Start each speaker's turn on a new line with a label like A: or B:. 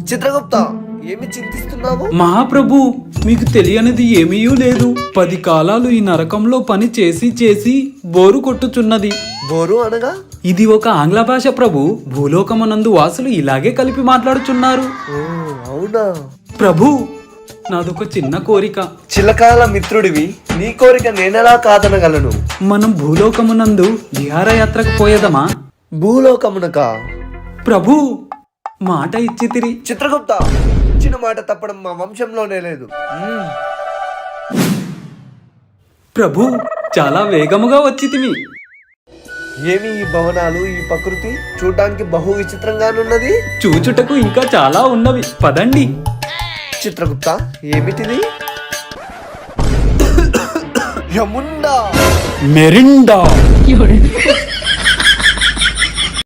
A: చిత్రగుప్త, ఏమి చింతిస్తున్నావు?
B: మహాప్రభు, మీకు తెలియనిది ఏమీ లేదు. 10 కాలాలు ఈ నరకంలో పని చేసి చేసి బోరు కొట్టుచున్నది.
A: బోరు అనగా?
B: ఇది ఒక ఆంగ్ల భాష ప్రభు. భూలోకమునందు వాసులు ఇలాగే కలిపి మాట్లాడుచున్నారు.
A: ఓ అవునా?
B: ప్రభు, నాదొక చిన్న కోరిక.
A: చిలకాల మిత్రుడివి, నీ కోరిక నేనెలా కాదనగలను?
B: మనం భూలోకమునందు విహారయాత్రకు పోయేదమా?
A: భూలోకమునక?
B: ప్రభు, మాట ఇచ్చితిరి.
A: చిత్రగుప్త, ఇచ్చిన మాట తప్పడం మా వంశంలోనే లేదు.
B: ప్రభు, చాలా వేగముగా వచ్చితివి.
A: ఏమి ఈ భవనాలు, ఈ ప్రకృతి చూడడానికి బహు విచిత్రంగానున్నది.
B: చూచుటకు ఇంకా చాలా ఉన్నవి, పదండి.
A: చిత్రగుప్త, ఏమిటిది? యముండా.
B: మెరిండా.